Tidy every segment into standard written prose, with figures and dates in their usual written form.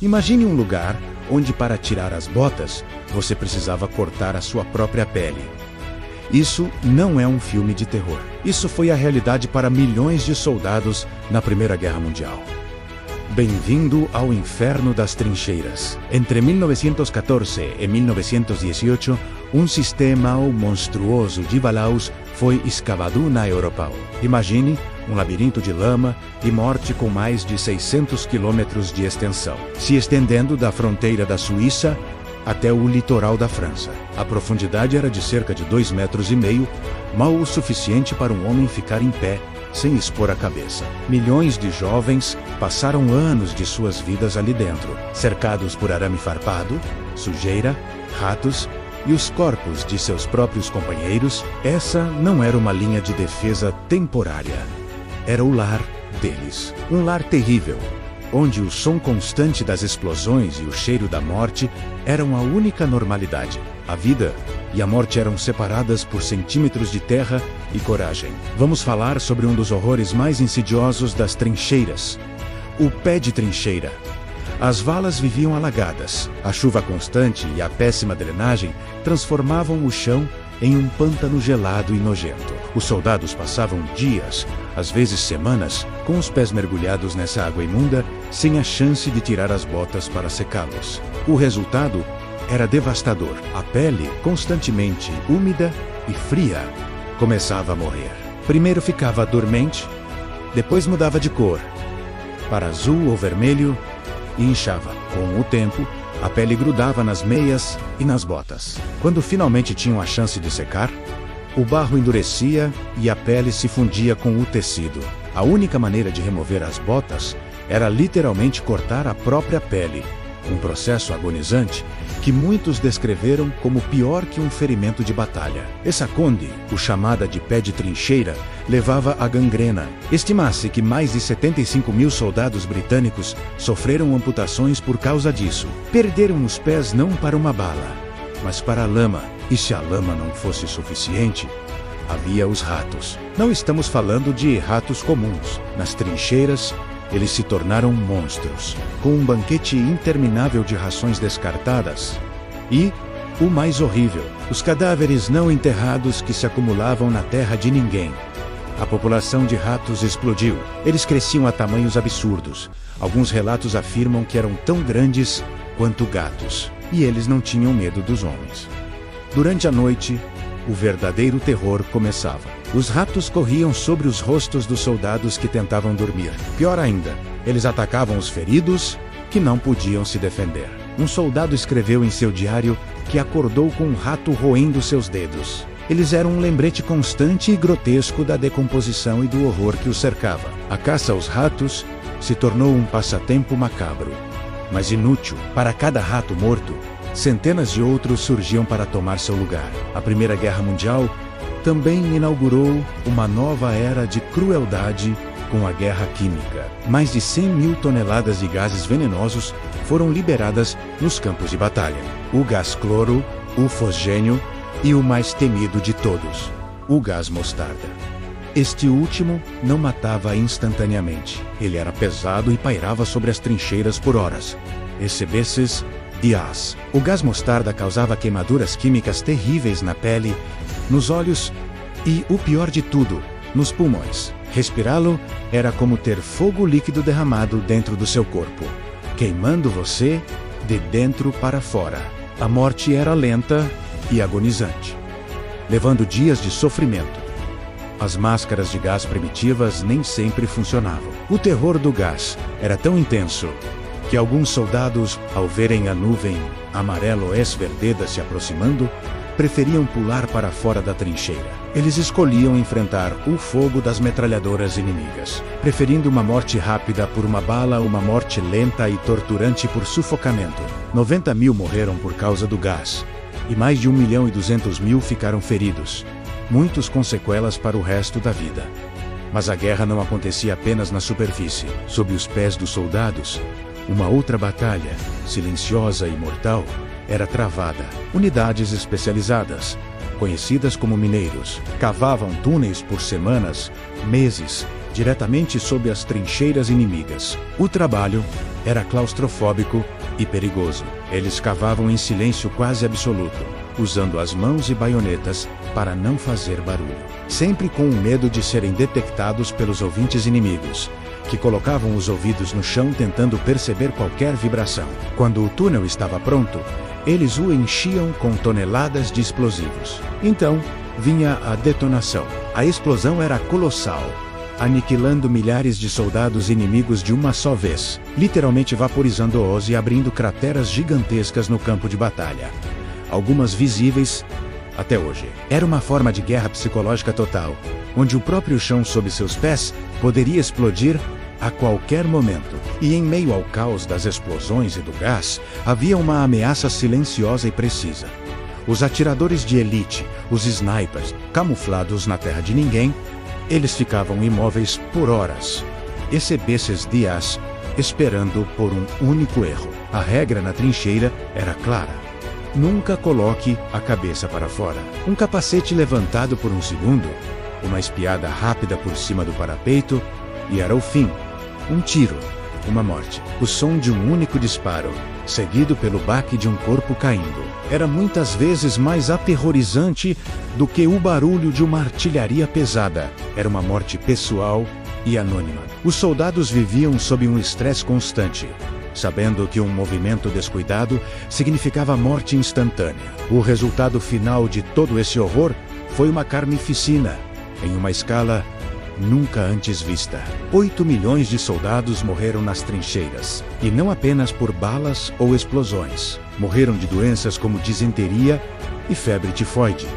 Imagine um lugar onde, para tirar as botas, você precisava cortar a sua própria pele. Isso não é um filme de terror. Isso foi a realidade para milhões de soldados na Primeira Guerra Mundial. Bem-vindo ao inferno das trincheiras. Entre 1914 e 1918, um sistema monstruoso de balaus foi escavado na Europa. Imagine um labirinto de lama e morte com mais de 600 quilômetros de extensão, se estendendo da fronteira da Suíça até o litoral da França. A profundidade era de cerca de 2,5 metros, mal o suficiente para um homem ficar em pé sem expor a cabeça. Milhões de jovens passaram anos de suas vidas ali dentro, cercados por arame farpado, sujeira, ratos e os corpos de seus próprios companheiros. Essa não era uma linha de defesa temporária. Era o lar deles. Um lar terrível, onde o som constante das explosões e o cheiro da morte eram a única normalidade. A vida e a morte eram separadas por centímetros de terra e coragem. Vamos falar sobre um dos horrores mais insidiosos das trincheiras: o pé de trincheira. As valas viviam alagadas. A chuva constante e a péssima drenagem transformavam o chão em um pântano gelado e nojento. Os soldados passavam dias, às vezes semanas, com os pés mergulhados nessa água imunda, sem a chance de tirar as botas para secá-los. O resultado era devastador. A pele, constantemente úmida e fria, começava a morrer. Primeiro ficava dormente, depois mudava de cor para azul ou vermelho e inchava. Com o tempo, a pele grudava nas meias e nas botas. Quando finalmente tinham a chance de secar, o barro endurecia e a pele se fundia com o tecido. A única maneira de remover as botas era literalmente cortar a própria pele, um processo agonizante que muitos descreveram como pior que um ferimento de batalha. Essa conde, o chamada de pé de trincheira, levava a gangrena. Estima-se que mais de 75 mil soldados britânicos sofreram amputações por causa disso. Perderam os pés não para uma bala, mas para a lama. E se a lama não fosse suficiente, havia os ratos. Não estamos falando de ratos comuns. Nas trincheiras, eles se tornaram monstros, com um banquete interminável de rações descartadas. E, o mais horrível, os cadáveres não enterrados que se acumulavam na terra de ninguém. A população de ratos explodiu. Eles cresciam a tamanhos absurdos. Alguns relatos afirmam que eram tão grandes quanto gatos. E eles não tinham medo dos homens. Durante a noite, o verdadeiro terror começava. Os ratos corriam sobre os rostos dos soldados que tentavam dormir. Pior ainda, eles atacavam os feridos que não podiam se defender. Um soldado escreveu em seu diário que acordou com um rato roendo seus dedos. Eles eram um lembrete constante e grotesco da decomposição e do horror que os cercava. A caça aos ratos se tornou um passatempo macabro, mas inútil. Para cada rato morto, centenas de outros surgiam para tomar seu lugar. A Primeira Guerra Mundial também inaugurou uma nova era de crueldade com a guerra química. Mais de 100 mil toneladas de gases venenosos foram liberadas nos campos de batalha. O gás cloro, o fosgênio e o mais temido de todos, o gás mostarda. Este último não matava instantaneamente. Ele era pesado e pairava sobre as trincheiras por horas. Recebesses dias. O gás mostarda causava queimaduras químicas terríveis na pele, nos olhos e, o pior de tudo, nos pulmões. Respirá-lo era como ter fogo líquido derramado dentro do seu corpo, queimando você de dentro para fora. A morte era lenta e agonizante, levando dias de sofrimento. As máscaras de gás primitivas nem sempre funcionavam. O terror do gás era tão intenso que alguns soldados, ao verem a nuvem amarelo-esverdeda se aproximando, preferiam pular para fora da trincheira. Eles escolhiam enfrentar o fogo das metralhadoras inimigas, preferindo uma morte rápida por uma bala a uma morte lenta e torturante por sufocamento. 90 mil morreram por causa do gás, e mais de 1.200.000 ficaram feridos, muitos com sequelas para o resto da vida. Mas a guerra não acontecia apenas na superfície. Sob os pés dos soldados, uma outra batalha, silenciosa e mortal, era travada. Unidades especializadas, conhecidas como mineiros, cavavam túneis por semanas, meses diretamente sob as trincheiras inimigas. O trabalho era claustrofóbico e perigoso. Eles cavavam em silêncio quase absoluto, usando as mãos e baionetas para não fazer barulho. Sempre com o medo de serem detectados pelos ouvintes inimigos, que colocavam os ouvidos no chão tentando perceber qualquer vibração. Quando o túnel estava pronto, eles o enchiam com toneladas de explosivos. Então, vinha a detonação. A explosão era colossal, aniquilando milhares de soldados inimigos de uma só vez, literalmente vaporizando-os e abrindo crateras gigantescas no campo de batalha, algumas visíveis até hoje. Era uma forma de guerra psicológica total, onde o próprio chão sob seus pés poderia explodir a qualquer momento. E em meio ao caos das explosões e do gás, havia uma ameaça silenciosa e precisa. Os atiradores de elite, os snipers, camuflados na terra de ninguém, eles ficavam imóveis por horas, esses dias, esperando por um único erro. A regra na trincheira era clara. Nunca coloque a cabeça para fora. Um capacete levantado por um segundo, uma espiada rápida por cima do parapeito, e era o fim. Um tiro, uma morte. O som de um único disparo, seguido pelo baque de um corpo caindo, era muitas vezes mais aterrorizante do que o barulho de uma artilharia pesada. Era uma morte pessoal e anônima. Os soldados viviam sob um estresse constante, sabendo que um movimento descuidado significava morte instantânea. O resultado final de todo esse horror foi uma carnificina, em uma escala nunca antes vista. 8 milhões de soldados morreram nas trincheiras, e não apenas por balas ou explosões. Morreram de doenças como disenteria e febre tifoide,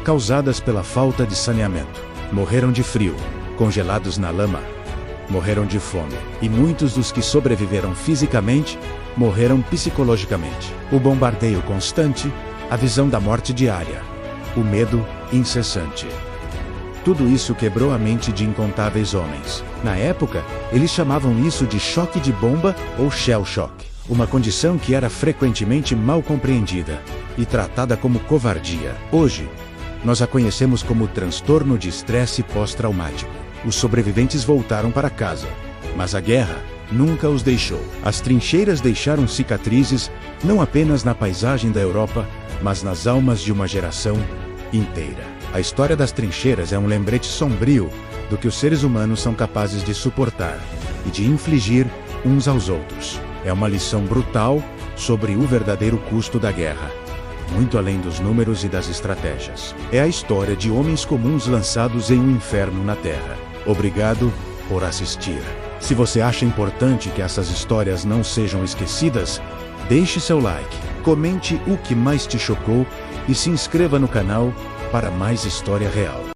causadas pela falta de saneamento. Morreram de frio, congelados na lama. Morreram de fome, e muitos dos que sobreviveram fisicamente morreram psicologicamente. O bombardeio constante, a visão da morte diária, o medo incessante. Tudo isso quebrou a mente de incontáveis homens. Na época, eles chamavam isso de choque de bomba ou shell shock, uma condição que era frequentemente mal compreendida e tratada como covardia. Hoje, nós a conhecemos como transtorno de estresse pós-traumático. Os sobreviventes voltaram para casa, mas a guerra nunca os deixou. As trincheiras deixaram cicatrizes não apenas na paisagem da Europa, mas nas almas de uma geração inteira. A história das trincheiras é um lembrete sombrio do que os seres humanos são capazes de suportar e de infligir uns aos outros. É uma lição brutal sobre o verdadeiro custo da guerra, muito além dos números e das estratégias. É a história de homens comuns lançados em um inferno na Terra. Obrigado por assistir. Se você acha importante que essas histórias não sejam esquecidas, deixe seu like, comente o que mais te chocou e se inscreva no canal para mais história real.